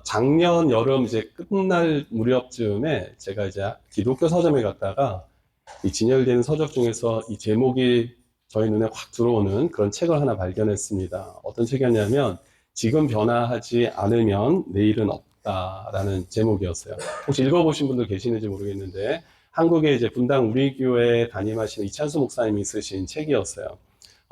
작년 여름 이제 끝날 무렵쯤에 제가 이제 기독교 서점에 갔다가 이 진열된 서적 중에서 이 제목이 저희 눈에 확 들어오는 그런 책을 하나 발견했습니다. 어떤 책이었냐면 지금 변화하지 않으면 내일은 없다라는 제목이었어요. 혹시 읽어보신 분들 계시는지 모르겠는데 한국에 이제 분당 우리 교회 담임하시는 이찬수 목사님이 쓰신 책이었어요.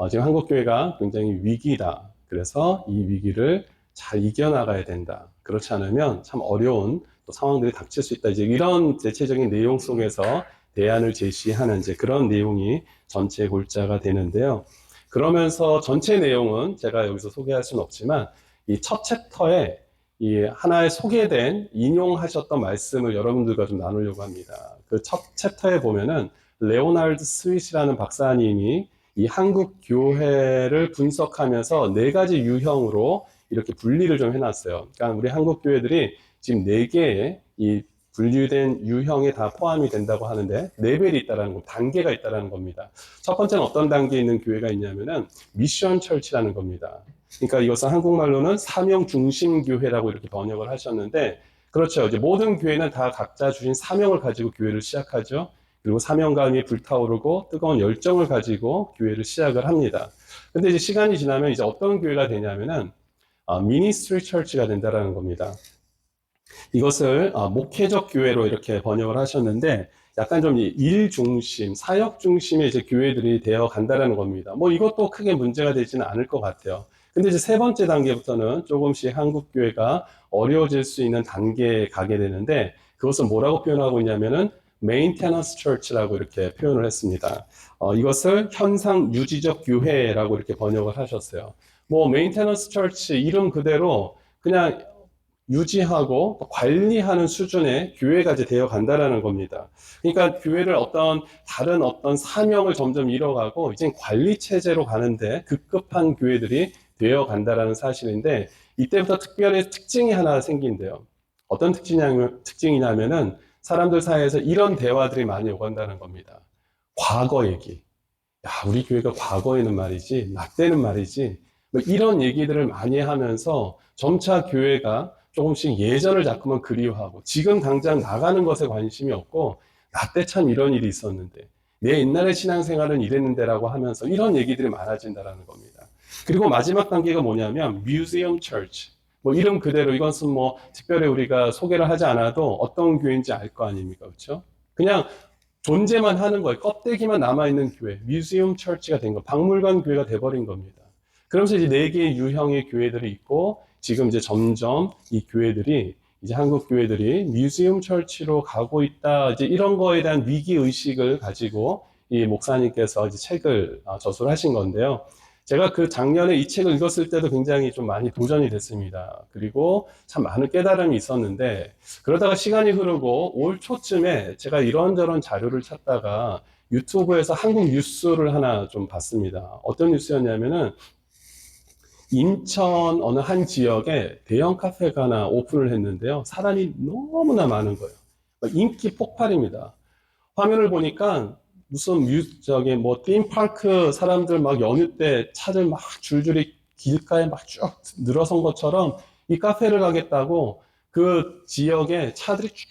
지금 한국 교회가 굉장히 위기다. 그래서 이 위기를 잘 이겨나가야 된다. 그렇지 않으면 참 어려운 또 상황들이 닥칠 수 있다. 이제 이런 대체적인 내용 속에서 대안을 제시하는 이제 그런 내용이 전체 골자가 되는데요. 그러면서 전체 내용은 제가 여기서 소개할 수는 없지만 이 첫 챕터에 이 하나의 소개된 인용하셨던 말씀을 여러분들과 좀 나누려고 합니다. 그 첫 챕터에 보면은 레오나르드 스윗이라는 박사님이 이 한국 교회를 분석하면서 네 가지 유형으로 이렇게 분리를 좀 해놨어요. 그러니까 우리 한국 교회들이 지금 네 개의 이 분류된 유형에 다 포함이 된다고 하는데 레벨이 있다라는 거, 단계가 있다라는 겁니다. 첫 번째는 어떤 단계에 있는 교회가 있냐면은 미션 철치라는 겁니다. 그러니까 이것은 한국말로는 사명 중심 교회라고 이렇게 번역을 하셨는데 그렇죠. 이제 모든 교회는 다 각자 주신 사명을 가지고 교회를 시작하죠. 그리고 사명감이 불타오르고 뜨거운 열정을 가지고 교회를 시작을 합니다. 근데 이제 시간이 지나면 이제 어떤 교회가 되냐면은 미니스트리 철치가 된다라는 겁니다. 이것을 목회적 교회로 이렇게 번역을 하셨는데 약간 좀 일 중심, 사역 중심의 이제 교회들이 되어 간다라는 겁니다. 뭐 이것도 크게 문제가 되지는 않을 것 같아요. 근데 이제 세 번째 단계부터는 조금씩 한국 교회가 어려워질 수 있는 단계에 가게 되는데 그것을 뭐라고 표현하고 있냐면은 메인테너스 처치라고 이렇게 표현을 했습니다. 이것을 현상 유지적 교회라고 이렇게 번역을 하셨어요. 뭐 메인테너스 처치 이름 그대로 그냥 유지하고 관리하는 수준의 교회가 이제 되어 간다라는 겁니다. 그러니까 교회를 다른 어떤 사명을 점점 잃어가고 이제 관리 체제로 가는데 급급한 교회들이 되어 간다라는 사실인데 이때부터 특별히 특징이 하나 생긴대요. 어떤 특징이냐면은 사람들 사이에서 이런 대화들이 많이 오간다는 겁니다. 과거 얘기. 야, 우리 교회가 과거에는 말이지, 나 때는 말이지, 뭐 이런 얘기들을 많이 하면서 점차 교회가 조금씩 예전을 자꾸만 그리워하고 지금 당장 나가는 것에 관심이 없고 나 때 참 이런 일이 있었는데 내 옛날의 신앙생활은 이랬는데라고 하면서 이런 얘기들이 많아진다라는 겁니다. 그리고 마지막 단계가 뭐냐면 Museum Church. 뭐 이름 그대로 이것은 뭐 특별히 우리가 소개를 하지 않아도 어떤 교회인지 알 거 아닙니까? 그렇죠? 그냥 존재만 하는 거예요. 껍데기만 남아있는 교회, 뮤지엄 철치가 된 거, 박물관 교회가 돼버린 겁니다. 그러면서 이제 네 개의 유형의 교회들이 있고, 지금 이제 점점 이 교회들이, 이제 한국 교회들이 뮤지엄 철치로 가고 있다, 이제 이런 거에 대한 위기의식을 가지고 이 목사님께서 이제 책을 저술을 하신 건데요. 제가 그 작년에 이 책을 읽었을 때도 굉장히 좀 많이 도전이 됐습니다. 그리고 참 많은 깨달음이 있었는데, 그러다가 시간이 흐르고 올 초쯤에 제가 이런저런 자료를 찾다가 유튜브에서 한국 뉴스를 하나 좀 봤습니다. 어떤 뉴스였냐면은 인천 어느 한 지역에 대형 카페가 하나 오픈을 했는데요. 사람이 너무나 많은 거예요. 인기 폭발입니다. 화면을 보니까 무슨 뭐 팀파크 사람들 막 연휴 때 차들 막 줄줄이 길가에 막 쭉 늘어선 것처럼 이 카페를 가겠다고 그 지역에 차들이 쭉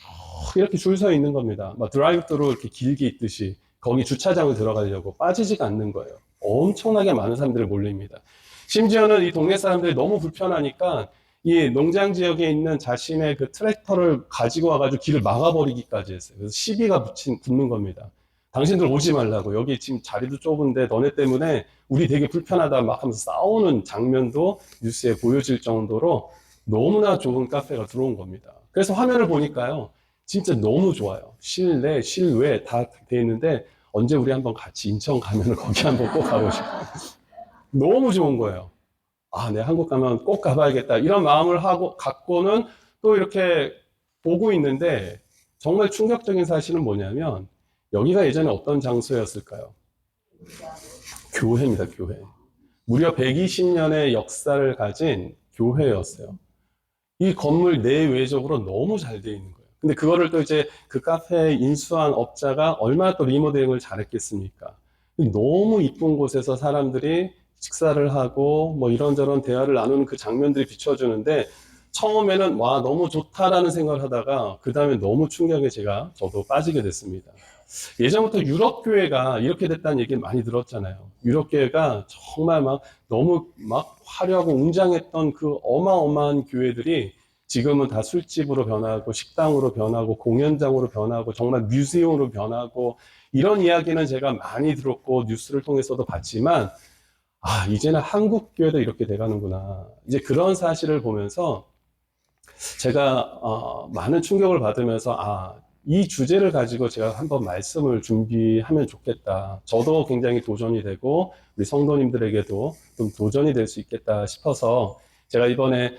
이렇게 줄 서 있는 겁니다. 막 드라이브 스루 이렇게 길게 있듯이 거기 주차장을 들어가려고 빠지지가 않는 거예요. 엄청나게 많은 사람들이 몰립니다. 심지어는 이 동네 사람들이 너무 불편하니까 이 농장 지역에 있는 자신의 그 트랙터를 가지고 와가지고 길을 막아버리기까지 했어요. 그래서 시비가 붙는 겁니다. 당신들 오지 말라고. 여기 지금 자리도 좁은데 너네 때문에 우리 되게 불편하다 막 하면서 싸우는 장면도 뉴스에 보여질 정도로 너무나 좋은 카페가 들어온 겁니다. 그래서 화면을 보니까요. 진짜 너무 좋아요. 실내, 실외 다 돼 있는데 언제 우리 한번 같이 인천 가면 거기 한번 꼭 가고 싶어요. 너무 좋은 거예요. 아, 내가 한국 가면 꼭 가봐야겠다. 이런 마음을 갖고는 또 이렇게 보고 있는데 정말 충격적인 사실은 뭐냐면 여기가 예전에 어떤 장소였을까요? 교회입니다, 교회. 무려 120년의 역사를 가진 교회였어요. 이 건물 내외적으로 너무 잘 돼 있는 거예요. 근데 그거를 또 이제 그 카페에 인수한 업자가 얼마나 또 리모델링을 잘했겠습니까? 너무 이쁜 곳에서 사람들이 식사를 하고 뭐 이런저런 대화를 나누는 그 장면들이 비춰주는데 처음에는 와 너무 좋다라는 생각을 하다가 그 다음에 너무 충격에 저도 빠지게 됐습니다. 예전부터 유럽 교회가 이렇게 됐다는 얘기를 많이 들었잖아요. 유럽 교회가 정말 막 너무 막 화려하고 웅장했던 그 어마어마한 교회들이 지금은 다 술집으로 변하고 식당으로 변하고 공연장으로 변하고 정말 뮤지엄으로 변하고 이런 이야기는 제가 많이 들었고 뉴스를 통해서도 봤지만 이제는 한국 교회도 이렇게 돼가는구나. 이제 그런 사실을 보면서 제가 많은 충격을 받으면서 이 주제를 가지고 제가 한번 말씀을 준비하면 좋겠다. 저도 굉장히 도전이 되고 우리 성도님들에게도 좀 도전이 될 수 있겠다 싶어서 제가 이번에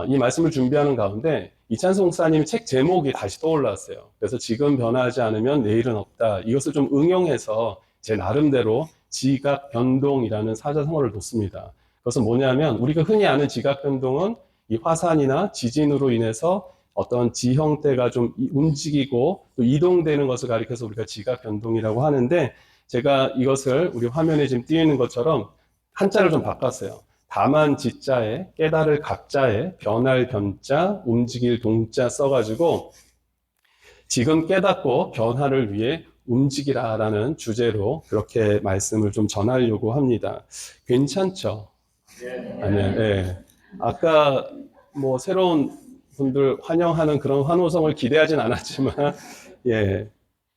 이 말씀을 준비하는 가운데 이찬수 목사님 책 제목이 다시 떠올랐어요. 그래서 지금 변화하지 않으면 내일은 없다. 이것을 좀 응용해서 제 나름대로 지각 변동이라는 사자성어를 뒀습니다. 그것은 뭐냐면 우리가 흔히 아는 지각 변동은 이 화산이나 지진으로 인해서 어떤 지형대가 좀 움직이고 또 이동되는 것을 가리켜서 우리가 지각 변동이라고 하는데 제가 이것을 우리 화면에 지금 띄어있는 것처럼 한자를 좀 바꿨어요. 다만 지자에 깨달을 각자에 변할 변자 움직일 동자 써가지고 지금 깨닫고 변화를 위해 움직이라라는 주제로 그렇게 말씀을 좀 전하려고 합니다. 괜찮죠? 아니요. 네. 아까 뭐 새로운 분들 환영하는 그런 환호성을 기대하진 않았지만 예.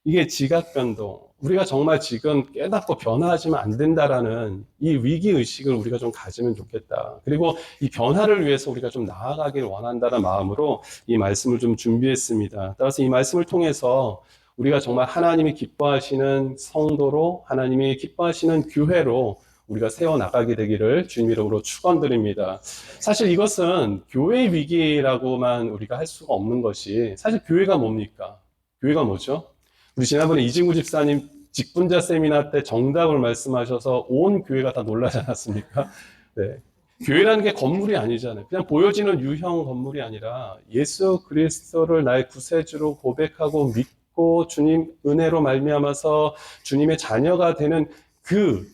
이게 지각 변동. 우리가 정말 지금 깨닫고 변화하시면 안 된다라는 이 위기 의식을 우리가 좀 가지면 좋겠다. 그리고 이 변화를 위해서 우리가 좀 나아가길 원한다는 마음으로 이 말씀을 좀 준비했습니다. 따라서 이 말씀을 통해서 우리가 정말 하나님이 기뻐하시는 성도로 하나님이 기뻐하시는 교회로 우리가 세워나가게 되기를 주님 이름으로 축원드립니다. 사실 이것은 교회 위기라고만 우리가 할 수가 없는 것이 사실 교회가 뭡니까? 교회가 뭐죠? 우리 지난번에 이진구 집사님 직분자 세미나 때 정답을 말씀하셔서 온 교회가 다 놀라지 않았습니까? 네. 교회라는 게 건물이 아니잖아요. 그냥 보여지는 유형 건물이 아니라 예수 그리스도를 나의 구세주로 고백하고 믿고 주님 은혜로 말미암아서 주님의 자녀가 되는 그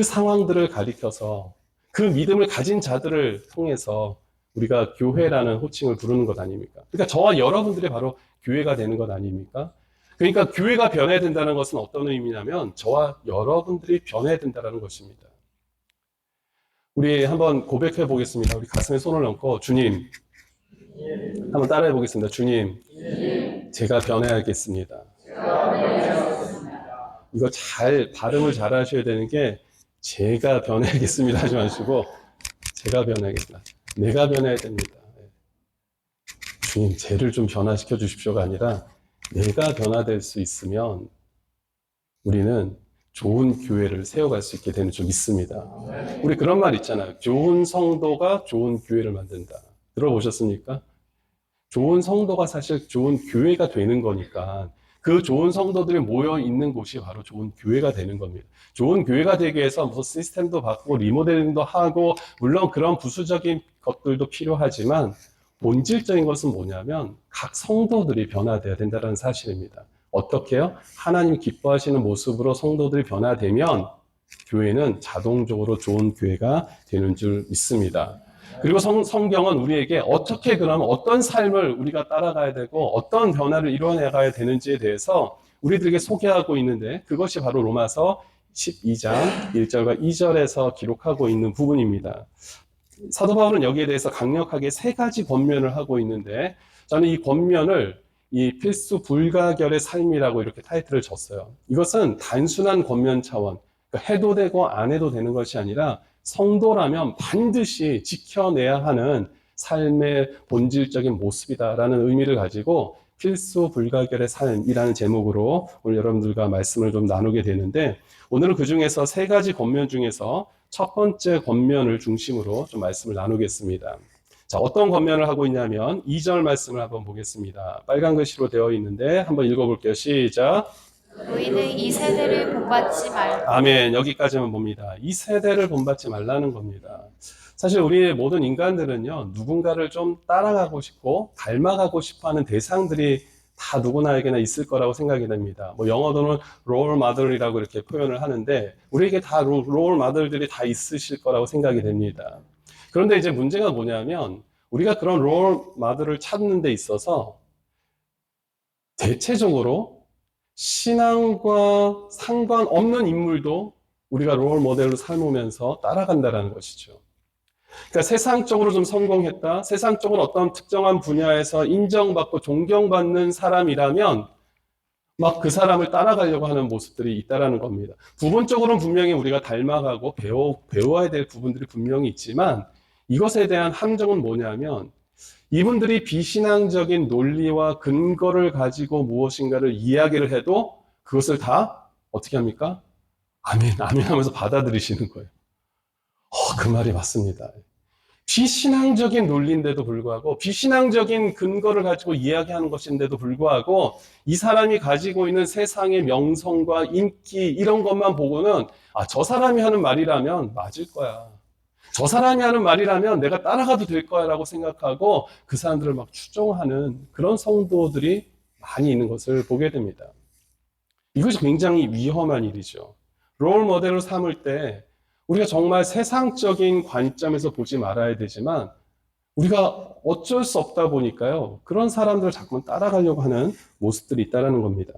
상황들을 가리켜서 그 믿음을 가진 자들을 통해서 우리가 교회라는 호칭을 부르는 것 아닙니까? 그러니까 저와 여러분들이 바로 교회가 되는 것 아닙니까? 그러니까 교회가 변해야 된다는 것은 어떤 의미냐면 저와 여러분들이 변해야 된다는 것입니다. 우리 한번 고백해 보겠습니다. 우리 가슴에 손을 얹고 주님 한번 따라해 보겠습니다. 주님 제가 변해야겠습니다. 이거 발음을 잘 하셔야 되는 게 제가 변해야겠습니다 하지 마시고 제가 변해야겠다. 내가 변해야 됩니다. 주님, 쟤를 좀 변화시켜 주십시오가 아니라 내가 변화될 수 있으면 우리는 좋은 교회를 세워갈 수 있게 되는 줄 믿습니다. 우리 그런 말 있잖아요. 좋은 성도가 좋은 교회를 만든다. 들어보셨습니까? 좋은 성도가 사실 좋은 교회가 되는 거니까 그 좋은 성도들이 모여 있는 곳이 바로 좋은 교회가 되는 겁니다. 좋은 교회가 되기 위해서 무슨 시스템도 바꾸고 리모델링도 하고 물론 그런 부수적인 것들도 필요하지만 본질적인 것은 뭐냐면 각 성도들이 변화되어야 된다는 사실입니다. 어떻게요? 하나님 기뻐하시는 모습으로 성도들이 변화되면 교회는 자동적으로 좋은 교회가 되는 줄 믿습니다. 그리고 성경은 우리에게 어떻게 그러면 어떤 삶을 우리가 따라가야 되고 어떤 변화를 이루어내가야 되는지에 대해서 우리들에게 소개하고 있는데 그것이 바로 로마서 12장 1절과 2절에서 기록하고 있는 부분입니다. 사도 바울은 여기에 대해서 강력하게 세 가지 권면을 하고 있는데 저는 이 권면을 이 필수 불가결의 삶이라고 이렇게 타이틀을 줬어요. 이것은 단순한 권면 차원, 그러니까 해도 되고 안 해도 되는 것이 아니라 성도라면 반드시 지켜내야 하는 삶의 본질적인 모습이다라는 의미를 가지고 필수 불가결의 삶이라는 제목으로 오늘 여러분들과 말씀을 좀 나누게 되는데 오늘은 그 중에서 세 가지 권면 중에서 첫 번째 권면을 중심으로 좀 말씀을 나누겠습니다. 자, 어떤 권면을 하고 있냐면 2절 말씀을 한번 보겠습니다. 빨간 글씨로 되어 있는데 한번 읽어볼게요. 시작. 너희는 이 세대를 본받지 말고 아멘. 여기까지만 봅니다. 이 세대를 본받지 말라는 겁니다. 사실 우리 모든 인간들은요, 누군가를 좀 따라가고 싶고 닮아가고 싶어 하는 대상들이 다 누구나에게나 있을 거라고 생각이 됩니다. 뭐 영어로는 롤 모델이라고 이렇게 표현을 하는데 우리에게 다 롤 모델들이 다 있으실 거라고 생각이 됩니다. 그런데 이제 문제가 뭐냐면 우리가 그런 롤 모델을 찾는 데 있어서 대체적으로 신앙과 상관없는 인물도 우리가 롤 모델로 삼으면서 따라간다는 것이죠. 그러니까 세상적으로 좀 성공했다, 세상적으로 어떤 특정한 분야에서 인정받고 존경받는 사람이라면 막 그 사람을 따라가려고 하는 모습들이 있다라는 겁니다. 부분적으로는 분명히 우리가 닮아가고 배워야 될 부분들이 분명히 있지만 이것에 대한 함정은 뭐냐면 이분들이 비신앙적인 논리와 근거를 가지고 무엇인가를 이야기를 해도 그것을 다 어떻게 합니까? 아멘, 아멘 하면서 받아들이시는 거예요. 그 말이 맞습니다. 비신앙적인 논리인데도 불구하고 비신앙적인 근거를 가지고 이야기하는 것인데도 불구하고 이 사람이 가지고 있는 세상의 명성과 인기 이런 것만 보고는 저 사람이 하는 말이라면 맞을 거야. 저 사람이 하는 말이라면 내가 따라가도 될 거야 라고 생각하고 그 사람들을 막 추종하는 그런 성도들이 많이 있는 것을 보게 됩니다. 이것이 굉장히 위험한 일이죠. 롤 모델을 삼을 때 우리가 정말 세상적인 관점에서 보지 말아야 되지만 우리가 어쩔 수 없다 보니까요. 그런 사람들을 자꾸만 따라가려고 하는 모습들이 있다는 겁니다.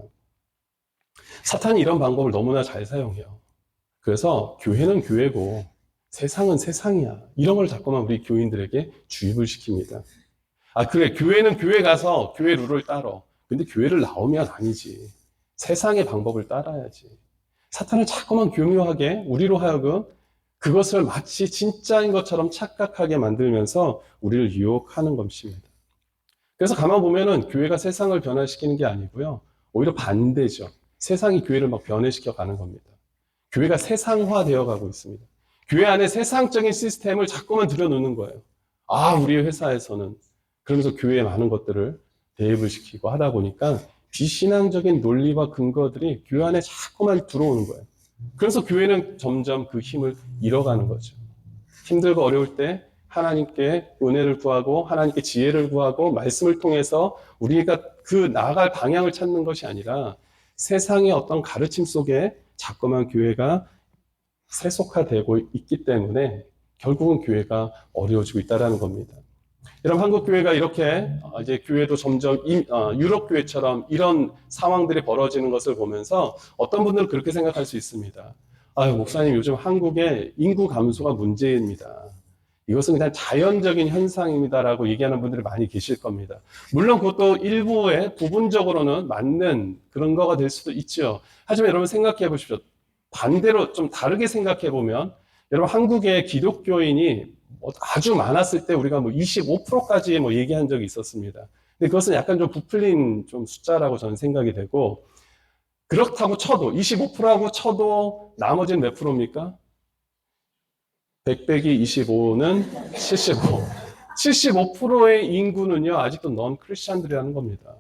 사탄이 이런 방법을 너무나 잘 사용해요. 그래서 교회는 교회고 세상은 세상이야. 이런 걸 자꾸만 우리 교인들에게 주입을 시킵니다. 그래. 교회는 교회 가서 교회 룰을 따라. 근데 교회를 나오면 아니지. 세상의 방법을 따라야지. 사탄은 자꾸만 교묘하게 우리로 하여금 그것을 마치 진짜인 것처럼 착각하게 만들면서 우리를 유혹하는 것입니다. 그래서 가만 보면은 교회가 세상을 변화시키는 게 아니고요. 오히려 반대죠. 세상이 교회를 막 변해시켜 가는 겁니다. 교회가 세상화되어 가고 있습니다. 교회 안에 세상적인 시스템을 자꾸만 들여놓는 거예요. 우리 회사에서는. 그러면서 교회에 많은 것들을 대입을 시키고 하다 보니까 비신앙적인 논리와 근거들이 교회 안에 자꾸만 들어오는 거예요. 그래서 교회는 점점 그 힘을 잃어가는 거죠. 힘들고 어려울 때 하나님께 은혜를 구하고 하나님께 지혜를 구하고 말씀을 통해서 우리가 그 나아갈 방향을 찾는 것이 아니라 세상의 어떤 가르침 속에 자꾸만 교회가 세속화되고 있기 때문에 결국은 교회가 어려워지고 있다는 겁니다. 여러분, 한국 교회가 이렇게 이제 교회도 점점 유럽 교회처럼 이런 상황들이 벌어지는 것을 보면서 어떤 분들은 그렇게 생각할 수 있습니다. 목사님, 요즘 한국의 인구 감소가 문제입니다. 이것은 그냥 자연적인 현상입니다라고 얘기하는 분들이 많이 계실 겁니다. 물론 그것도 일부의 부분적으로는 맞는 그런 거가 될 수도 있죠. 하지만 여러분 생각해 보십시오. 반대로 좀 다르게 생각해 보면 여러분 한국의 기독교인이 아주 많았을 때 우리가 25%까지 얘기한 적이 있었습니다. 근데 그것은 약간 좀 부풀린 좀 숫자라고 저는 생각이 되고 그렇다고 쳐도 25%라고 쳐도 나머지는 몇 프로입니까? 100 빼기 25는 75. 75%의 인구는요 아직도 넌 크리스찬들이라는 겁니다.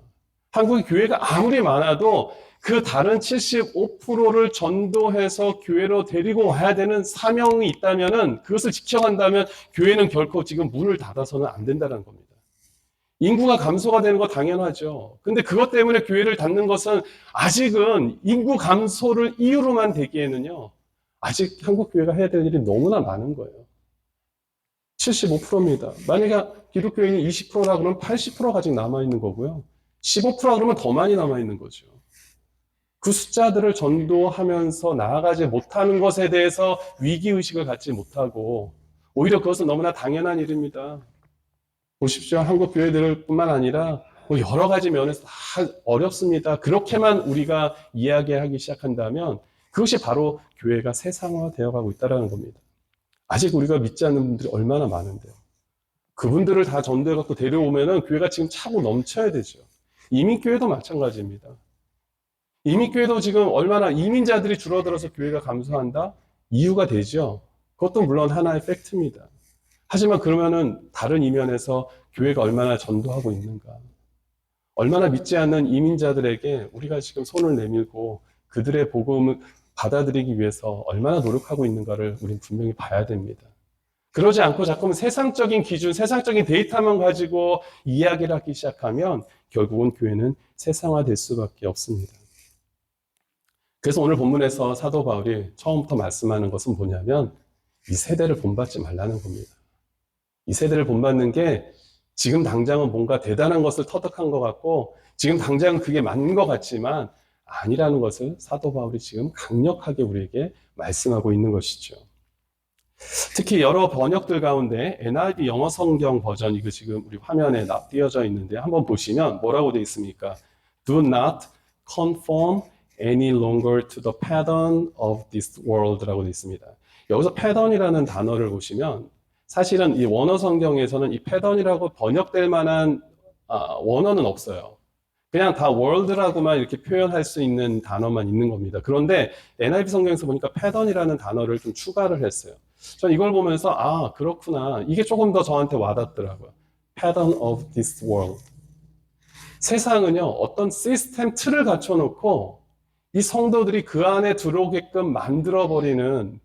한국의 교회가 아무리 많아도 그 다른 75%를 전도해서 교회로 데리고 와야 되는 사명이 있다면은 그것을 지켜간다면 교회는 결코 지금 문을 닫아서는 안 된다는 겁니다. 인구가 감소가 되는 거 당연하죠. 근데 그것 때문에 교회를 닫는 것은 아직은 인구 감소를 이유로만 되기에는요. 아직 한국 교회가 해야 될 일이 너무나 많은 거예요. 75%입니다. 만약에 기독교인이 20%라 그러면 80%가 아직 남아있는 거고요. 15%라 그러면 더 많이 남아있는 거죠. 그 숫자들을 전도하면서 나아가지 못하는 것에 대해서 위기의식을 갖지 못하고 오히려 그것은 너무나 당연한 일입니다. 보십시오. 한국 교회들 뿐만 아니라 여러 가지 면에서 다 어렵습니다. 그렇게만 우리가 이야기하기 시작한다면 그것이 바로 교회가 세상화되어 가고 있다는 겁니다. 아직 우리가 믿지 않는 분들이 얼마나 많은데요. 그분들을 다 전도해 갖고 데려오면은 교회가 지금 차고 넘쳐야 되죠. 이민교회도 마찬가지입니다. 이민교회도 지금 얼마나 이민자들이 줄어들어서 교회가 감소한다? 이유가 되죠. 그것도 물론 하나의 팩트입니다. 하지만 그러면은 다른 이면에서 교회가 얼마나 전도하고 있는가? 얼마나 믿지 않는 이민자들에게 우리가 지금 손을 내밀고 그들의 복음을 받아들이기 위해서 얼마나 노력하고 있는가를 우리는 분명히 봐야 됩니다. 그러지 않고 자꾸만 세상적인 기준, 세상적인 데이터만 가지고 이야기를 하기 시작하면 결국은 교회는 세상화될 수밖에 없습니다. 그래서 오늘 본문에서 사도 바울이 처음부터 말씀하는 것은 뭐냐면 이 세대를 본받지 말라는 겁니다. 이 세대를 본받는 게 지금 당장은 뭔가 대단한 것을 터득한 것 같고 지금 당장은 그게 맞는 것 같지만 아니라는 것을 사도 바울이 지금 강력하게 우리에게 말씀하고 있는 것이죠. 특히 여러 번역들 가운데 NIV 영어 성경 버전, 이거 지금 우리 화면에 띄어져 있는데 한번 보시면 뭐라고 되어 있습니까? Do not conform any longer to the pattern of this world라고 되어 있습니다. 여기서 pattern이라는 단어를 보시면 사실은 이 원어 성경에서는 이 패턴이라고 번역될 만한 원어는 없어요. 그냥 다 world라고만 이렇게 표현할 수 있는 단어만 있는 겁니다. 그런데 NIV 성경에서 보니까 패턴이라는 단어를 좀 추가를 했어요. 전 이걸 보면서 그렇구나. 이게 조금 더 저한테 와닿더라고요. Pattern of this world. 세상은요, 어떤 시스템 틀을 갖춰놓고 이 성도들이 그 안에 들어오게끔 만들어버리는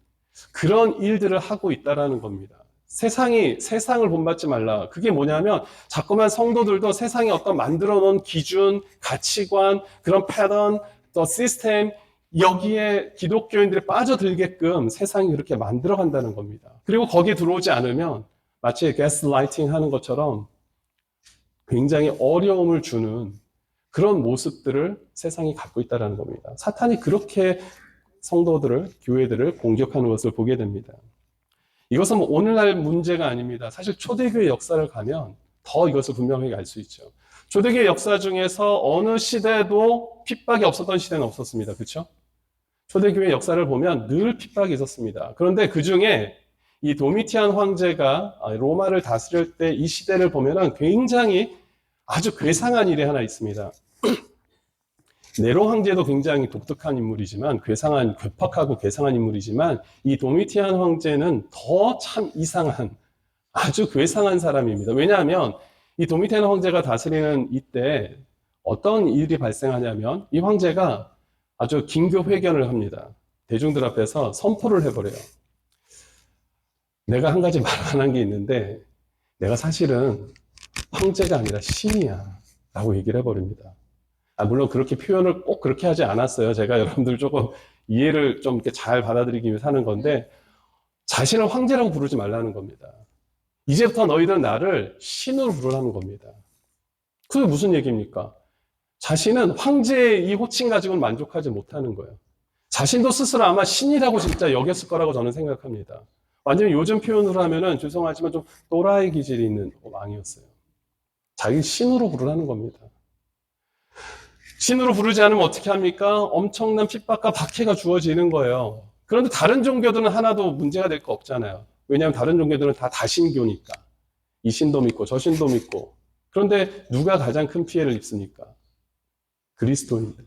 그런 일들을 하고 있다라는 겁니다. 세상을 본받지 말라. 그게 뭐냐면 자꾸만 성도들도 세상에 어떤 만들어 놓은 기준, 가치관, 그런 패턴, 또 시스템, 여기에 기독교인들이 빠져들게끔 세상이 그렇게 만들어 간다는 겁니다. 그리고 거기에 들어오지 않으면 마치 가스라이팅 하는 것처럼 굉장히 어려움을 주는 그런 모습들을 세상이 갖고 있다는 겁니다. 사탄이 그렇게 성도들을, 교회들을 공격하는 것을 보게 됩니다. 이것은 뭐 오늘날 문제가 아닙니다. 사실 초대교회 역사를 가면 더 이것을 분명하게 알 수 있죠. 초대교회 역사 중에서 어느 시대도 핍박이 없었던 시대는 없었습니다. 그렇죠? 초대교회 역사를 보면 늘 핍박이 있었습니다. 그런데 그 중에 이 도미티안 황제가 로마를 다스릴 때 이 시대를 보면은 굉장히 아주 괴상한 일이 하나 있습니다. 네로 황제도 굉장히 독특한 인물이지만 괴팍하고 괴상한 인물이지만 이 도미티안 황제는 더 참 이상한 아주 괴상한 사람입니다. 왜냐하면 이 도미티안 황제가 다스리는 이때 어떤 일이 발생하냐면 이 황제가 아주 긴급 회견을 합니다. 대중들 앞에서 선포를 해버려요. 내가 한 가지 말 안 한 게 있는데 내가 사실은 황제가 아니라 신이야 라고 얘기를 해버립니다. 물론 그렇게 표현을 꼭 그렇게 하지 않았어요. 제가 여러분들 조금 이해를 좀 이렇게 잘 받아들이기 위해서 하는 건데 자신을 황제라고 부르지 말라는 겁니다. 이제부터 너희들은 나를 신으로 부르라는 겁니다. 그게 무슨 얘기입니까? 자신은 황제의 이 호칭 가지고는 만족하지 못하는 거예요. 자신도 스스로 아마 신이라고 진짜 여겼을 거라고 저는 생각합니다. 완전히 요즘 표현으로 하면은 죄송하지만 좀 또라이 기질이 있는 왕이었어요. 자기 신으로 부르라는 겁니다. 신으로 부르지 않으면 어떻게 합니까? 엄청난 핍박과 박해가 주어지는 거예요. 그런데 다른 종교들은 하나도 문제가 될 거 없잖아요. 왜냐하면 다른 종교들은 다 다신교니까. 이 신도 믿고 저 신도 믿고. 그런데 누가 가장 큰 피해를 입습니까? 그리스도인들.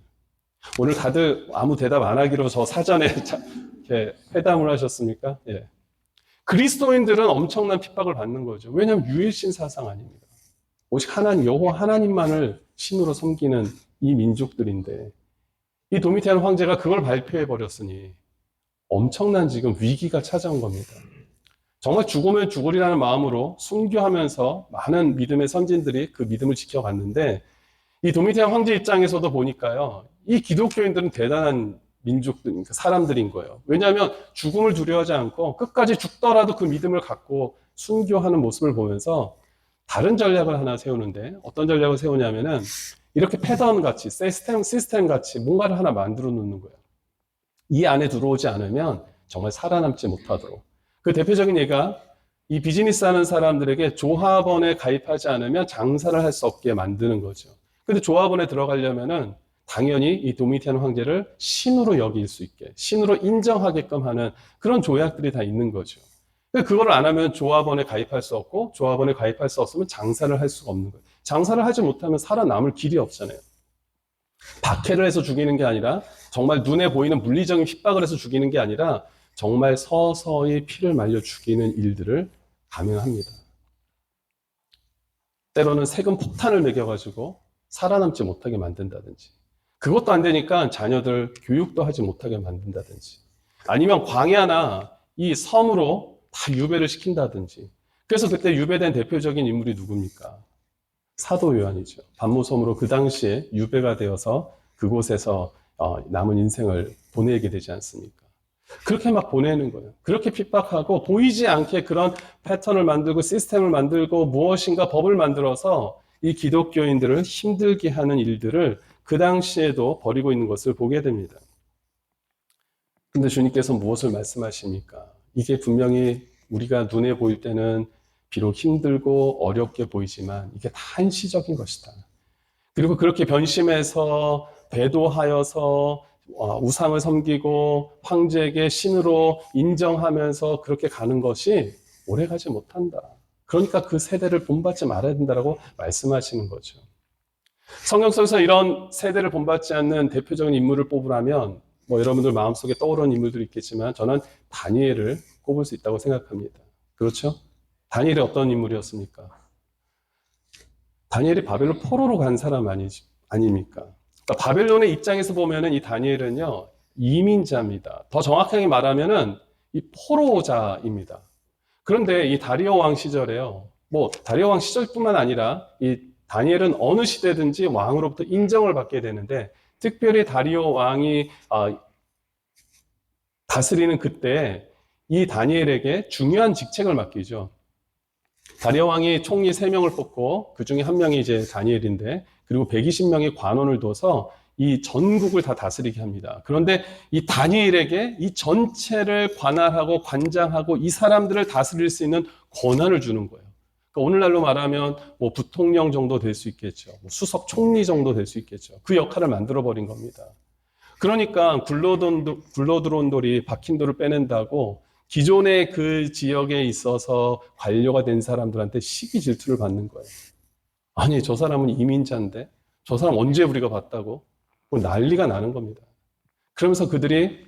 오늘 다들 아무 대답 안 하기로 저 사전에 이렇게 회담을 하셨습니까? 예. 그리스도인들은 엄청난 핍박을 받는 거죠. 왜냐하면 유일신 사상 아닙니다. 오직 하나님, 여호와 하나님만을 신으로 섬기는 이 민족들인데 이 도미티안 황제가 그걸 발표해 버렸으니 엄청난 지금 위기가 찾아온 겁니다. 정말 죽으면 죽으리라는 마음으로 순교하면서 많은 믿음의 선진들이 그 믿음을 지켜갔는데 이 도미티안 황제 입장에서도 보니까요, 이 기독교인들은 대단한 민족들, 사람들인 거예요. 왜냐하면 죽음을 두려워하지 않고 끝까지 죽더라도 그 믿음을 갖고 순교하는 모습을 보면서 다른 전략을 하나 세우는데 어떤 전략을 세우냐면은 이렇게 패턴 같이 시스템 같이 뭔가를 하나 만들어 놓는 거예요. 이 안에 들어오지 않으면 정말 살아남지 못하도록. 그 대표적인 예가 이 비즈니스 하는 사람들에게 조합원에 가입하지 않으면 장사를 할 수 없게 만드는 거죠. 근데 조합원에 들어가려면은 당연히 이 도미티안 황제를 신으로 여길 수 있게, 신으로 인정하게끔 하는 그런 조약들이 다 있는 거죠. 그걸 안 하면 조합원에 가입할 수 없고, 조합원에 가입할 수 없으면 장사를 할 수가 없는 거예요. 장사를 하지 못하면 살아남을 길이 없잖아요. 박해를 해서 죽이는 게 아니라, 정말 눈에 보이는 물리적인 핍박을 해서 죽이는 게 아니라, 정말 서서히 피를 말려 죽이는 일들을 감행합니다. 때로는 세금 폭탄을 매겨가지고 살아남지 못하게 만든다든지, 그것도 안 되니까 자녀들 교육도 하지 못하게 만든다든지, 아니면 광야나 이 섬으로 다 유배를 시킨다든지. 그래서 그때 유배된 대표적인 인물이 누굽니까? 사도 요한이죠. 반모섬으로 그 당시에 유배가 되어서 그곳에서 남은 인생을 보내게 되지 않습니까? 그렇게 막 보내는 거예요. 그렇게 핍박하고 보이지 않게 그런 패턴을 만들고 시스템을 만들고 무엇인가 법을 만들어서 이 기독교인들을 힘들게 하는 일들을 그 당시에도 벌이고 있는 것을 보게 됩니다. 근데 주님께서 무엇을 말씀하십니까? 이게 분명히 우리가 눈에 보일 때는 비록 힘들고 어렵게 보이지만 이게 다 한시적인 것이다. 그리고 그렇게 변심해서 배도하여서 우상을 섬기고 황제에게 신으로 인정하면서 그렇게 가는 것이 오래가지 못한다. 그러니까 그 세대를 본받지 말아야 된다고 말씀하시는 거죠. 성경 속에서 이런 세대를 본받지 않는 대표적인 인물을 뽑으라면 여러분들 마음속에 떠오르는 인물들이 있겠지만 저는 다니엘을 꼽을 수 있다고 생각합니다. 그렇죠? 다니엘이 어떤 인물이었습니까? 다니엘이 바벨론 포로로 간 사람 아닙니까? 그러니까 바벨론의 입장에서 보면은 이 다니엘은요, 이민자입니다. 더 정확하게 말하면은 이 포로자입니다. 그런데 이 다리오 왕 시절에요, 다리오 왕 시절뿐만 아니라 이 다니엘은 어느 시대든지 왕으로부터 인정을 받게 되는데, 특별히 다리오 왕이 다스리는 그때 이 다니엘에게 중요한 직책을 맡기죠. 다리오 왕이 총리 3명을 뽑고 그 중에 한 명이 이제 다니엘인데, 그리고 120명의 관원을 둬서 이 전국을 다 다스리게 합니다. 그런데 이 다니엘에게 이 전체를 관할하고 관장하고 이 사람들을 다스릴 수 있는 권한을 주는 거예요. 그러니까 오늘날로 말하면 부통령 정도 될 수 있겠죠. 수석 총리 정도 될 수 있겠죠. 그 역할을 만들어버린 겁니다. 그러니까 굴러들어온 돌이 박힌 돌을 빼낸다고 기존의 그 지역에 있어서 관료가 된 사람들한테 시기 질투를 받는 거예요. 아니, 저 사람은 이민자인데 저 사람 언제 우리가 봤다고? 난리가 나는 겁니다. 그러면서 그들이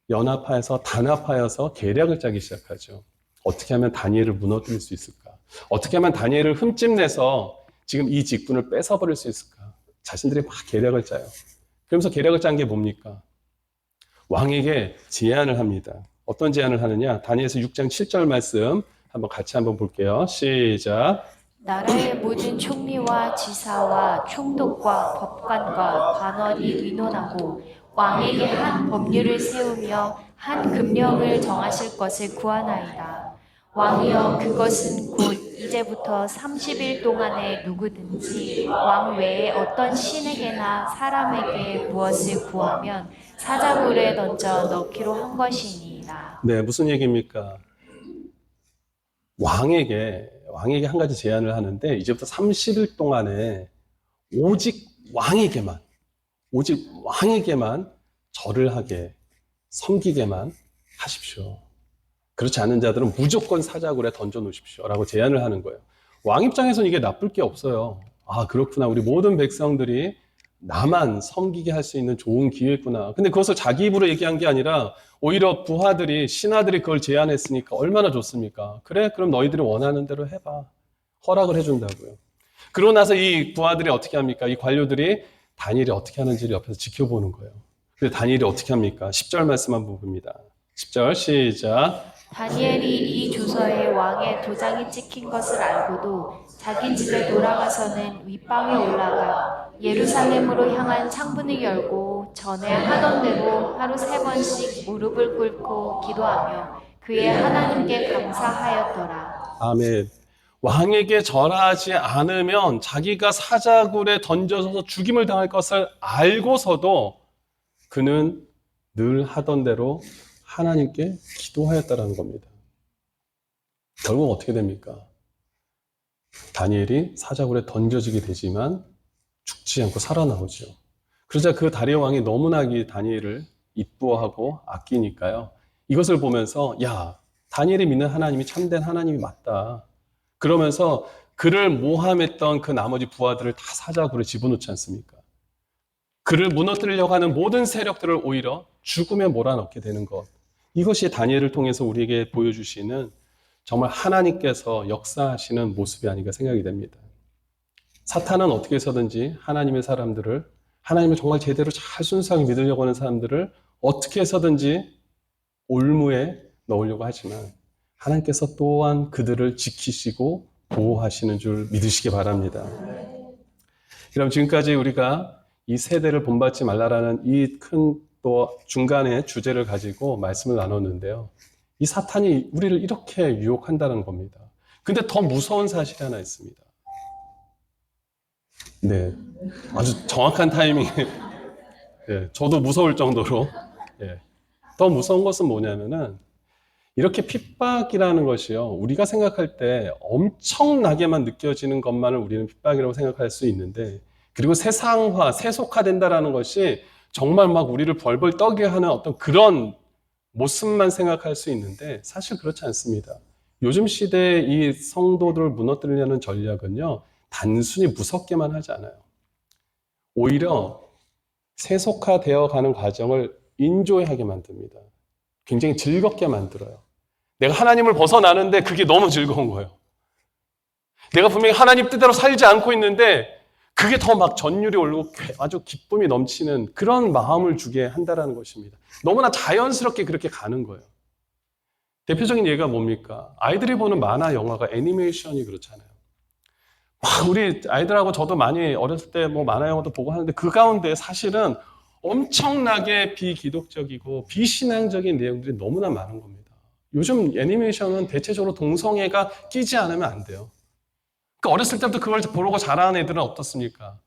연합하여서 단합하여서 계략을 짜기 시작하죠. 어떻게 하면 다니엘을 무너뜨릴 수 있을까? 어떻게 하면 다니엘을 흠집내서 지금 이 직분을 뺏어버릴 수 있을까? 자신들이 막 계략을 짜요. 그러면서 계략을 짠 게 뭡니까? 왕에게 제안을 합니다. 어떤 제안을 하느냐? 다니엘서 6장 7절 말씀 같이 한번 볼게요. 시작. 나라의 모든 총리와 지사와 총독과 법관과 관원이 의논하고 왕에게 한 법률을 세우며 한 금령을 정하실 것을 구하나이다. 왕이여, 그것은 곧 이제부터 30일 동안에 누구든지 왕 외에 어떤 신에게나 사람에게 무엇을 구하면 사자굴에 던져 넣기로 한 것이니이다. 네, 무슨 얘기입니까? 왕에게 한 가지 제안을 하는데, 이제부터 30일 동안에 오직 왕에게만 절을 하게, 섬기게만 하십시오. 그렇지 않은 자들은 무조건 사자굴에 던져 놓으십시오 라고 제안을 하는 거예요. 왕 입장에서는 이게 나쁠 게 없어요. 아, 그렇구나. 우리 모든 백성들이 나만 섬기게 할 수 있는 좋은 기회구나. 근데 그것을 자기 입으로 얘기한 게 아니라 오히려 부하들이, 신하들이 그걸 제안했으니까 얼마나 좋습니까? 그래, 그럼 너희들이 원하는 대로 해봐. 허락을 해준다고요. 그러고 나서 이 부하들이 어떻게 합니까? 이 관료들이 다니엘이 어떻게 하는지를 옆에서 지켜보는 거예요. 근데 다니엘이 어떻게 합니까? 10절 말씀 한번 봅니다. 10절 시작. 다니엘이 이 조서에 왕의 도장이 찍힌 것을 알고도 자기 집에 돌아가서는 윗방에 올라가 예루살렘으로 향한 창문을 열고 전에 하던 대로 하루 3번씩 무릎을 꿇고 기도하며 그의 하나님께 감사하였더라. 아멘. 왕에게 절하지 않으면 자기가 사자굴에 던져서 죽임을 당할 것을 알고서도 그는 늘 하던 대로 하나님께 기도하였다라는 겁니다. 결국 어떻게 됩니까? 다니엘이 사자굴에 던져지게 되지만 죽지 않고 살아나오죠. 그러자 그 다리오 왕이 너무나 이 다니엘을 이뻐하고 아끼니까요. 이것을 보면서 야, 다니엘이 믿는 하나님이 참된 하나님이 맞다. 그러면서 그를 모함했던 그 나머지 부하들을 다 사자굴에 집어넣지 않습니까? 그를 무너뜨리려고 하는 모든 세력들을 오히려 죽음에 몰아넣게 되는 것. 이것이 다니엘을 통해서 우리에게 보여주시는 정말 하나님께서 역사하시는 모습이 아닌가 생각이 됩니다. 사탄은 어떻게 해서든지 하나님의 사람들을, 하나님을 정말 제대로 잘 순수하게 믿으려고 하는 사람들을 어떻게 해서든지 올무에 넣으려고 하지만 하나님께서 또한 그들을 지키시고 보호하시는 줄 믿으시기 바랍니다. 그럼 지금까지 우리가 이 세대를 본받지 말라라는 이 큰 또 중간의 주제를 가지고 말씀을 나눴는데요. 이 사탄이 우리를 이렇게 유혹한다는 겁니다. 근데 더 무서운 사실이 하나 있습니다. 네, 아주 정확한 타이밍에 네, 저도 무서울 정도로 더 무서운 것은 뭐냐면은 이렇게 핍박이라는 것이요, 우리가 생각할 때 엄청나게만 느껴지는 것만을 우리는 핍박이라고 생각할 수 있는데, 그리고 세상화, 세속화된다라는 것이 정말 막 우리를 벌벌 떠게 하는 어떤 그런 모습만 생각할 수 있는데, 사실 그렇지 않습니다. 요즘 시대의 이 성도들을 무너뜨리려는 전략은요, 단순히 무섭게만 하지 않아요. 오히려 세속화되어 가는 과정을 인조하게 만듭니다. 굉장히 즐겁게 만들어요. 내가 하나님을 벗어나는데 그게 너무 즐거운 거예요. 내가 분명히 하나님 뜻대로 살지 않고 있는데 그게 더 막 전율이 오르고 아주 기쁨이 넘치는 그런 마음을 주게 한다는 것입니다. 너무나 자연스럽게 그렇게 가는 거예요. 대표적인 예가 뭡니까? 아이들이 보는 만화 영화가 애니메이션이 그렇잖아요. 우리 아이들하고 저도 많이 어렸을 때 뭐 만화 영화도 보고 하는데 그 가운데 사실은 엄청나게 비기독적이고 비신앙적인 내용들이 너무나 많은 겁니다. 요즘 애니메이션은 대체적으로 동성애가 끼지 않으면 안 돼요. 그러니까 어렸을 때부터 그걸 보고 자라는 애들은 어떻습니까?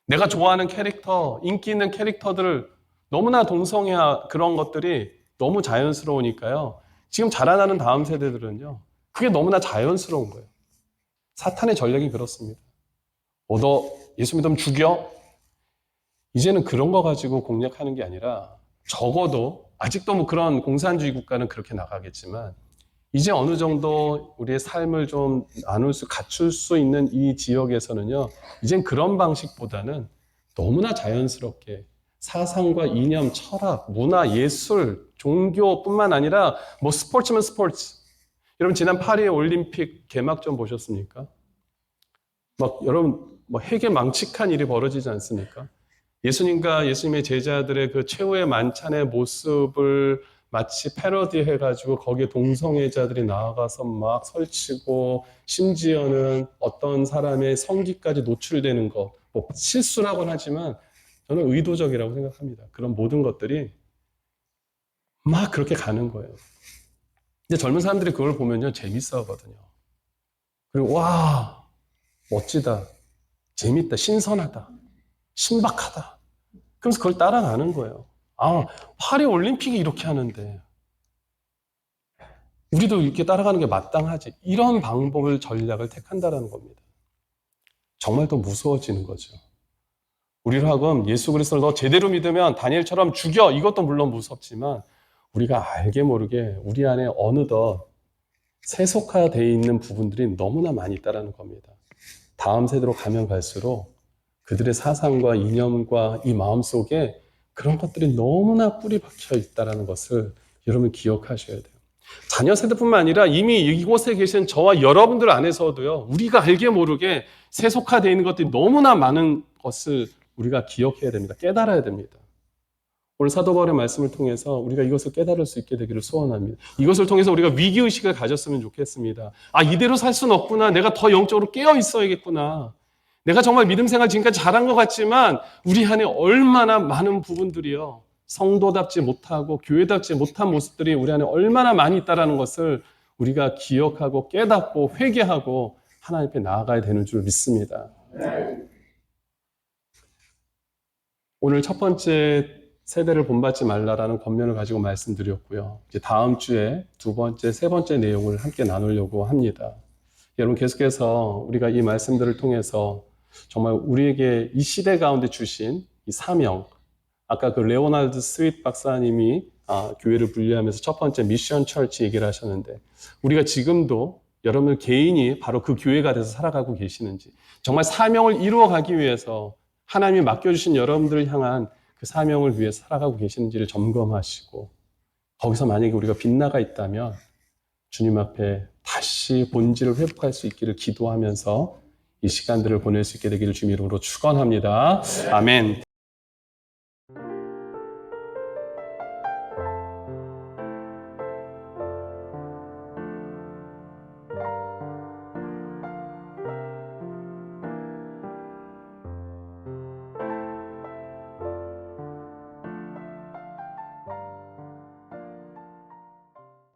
내가 좋아하는 캐릭터, 인기 있는 캐릭터들을 너무나 동성애 그런 것들이 너무 자연스러우니까요. 지금 자라나는 다음 세대들은요. 그게 너무나 자연스러운 거예요. 사탄의 전략이 그렇습니다. 너 예수 믿으면 죽여? 이제는 그런 거 가지고 공략하는 게 아니라 적어도 아직도 뭐 그런 공산주의 국가는 그렇게 나가겠지만 이제 어느 정도 우리의 삶을 좀 갖출 수 있는 이 지역에서는요, 이젠 그런 방식보다는 너무나 자연스럽게 사상과 이념, 철학, 문화, 예술, 종교뿐만 아니라 뭐 스포츠면 스포츠. 여러분 지난 파리 올림픽 개막전 보셨습니까? 막 여러분 뭐 핵에 망측한 일이 벌어지지 않습니까? 예수님과 예수님의 제자들의 그 최후의 만찬의 모습을 마치 패러디 해가지고 거기에 동성애자들이 나아가서 막 설치고 심지어는 어떤 사람의 성기까지 노출되는 것, 뭐 실수라고는 하지만 저는 의도적이라고 생각합니다. 그런 모든 것들이 막 그렇게 가는 거예요. 근데 젊은 사람들이 그걸 보면요 재밌어 하거든요. 그리고 와 멋지다, 재밌다, 신선하다, 신박하다. 그러면서 그걸 따라가는 거예요. 파리 올림픽이 이렇게 하는데 우리도 이렇게 따라가는 게 마땅하지. 이런 방법을 전략을 택한다라는 겁니다. 정말 더 무서워지는 거죠. 우리로 하여금 예수 그리스도를 너 제대로 믿으면 다니엘처럼 죽여. 이것도 물론 무섭지만 우리가 알게 모르게 우리 안에 어느덧 세속화되어 있는 부분들이 너무나 많이 있다는 겁니다. 다음 세대로 가면 갈수록 그들의 사상과 이념과 이 마음속에 그런 것들이 너무나 뿌리 박혀 있다는 것을 여러분 기억하셔야 돼요. 자녀 세대뿐만 아니라 이미 이곳에 계신 저와 여러분들 안에서도요, 우리가 알게 모르게 세속화되어 있는 것들이 너무나 많은 것을 우리가 기억해야 됩니다. 깨달아야 됩니다. 오늘 사도 바울의 말씀을 통해서 우리가 이것을 깨달을 수 있게 되기를 소원합니다. 이것을 통해서 우리가 위기의식을 가졌으면 좋겠습니다. 이대로 살 수는 없구나. 내가 더 영적으로 깨어 있어야겠구나. 내가 정말 믿음 생활 지금까지 잘한 것 같지만 우리 안에 얼마나 많은 부분들이요, 성도답지 못하고 교회답지 못한 모습들이 우리 안에 얼마나 많이 있다는 것을 우리가 기억하고 깨닫고 회개하고 하나님 앞에 나아가야 되는 줄 믿습니다. 오늘 첫 번째 세대를 본받지 말라라는 권면을 가지고 말씀드렸고요. 이제 다음 주에 두 번째, 세 번째 내용을 함께 나누려고 합니다. 여러분 계속해서 우리가 이 말씀들을 통해서 정말 우리에게 이 시대 가운데 주신 이 사명, 아까 그 레오날드 스윗 박사님이 교회를 분리하면서 첫 번째 미션 철치 얘기를 하셨는데 우리가 지금도 여러분 개인이 바로 그 교회가 돼서 살아가고 계시는지, 정말 사명을 이루어가기 위해서 하나님이 맡겨주신 여러분들을 향한 그 사명을 위해 살아가고 계시는지를 점검하시고, 거기서 만약에 우리가 빗나가 있다면 주님 앞에 다시 본질을 회복할 수 있기를 기도하면서 이 시간들을 보낼 수 있게 되기를 주님 이름으로 축원합니다. 아멘.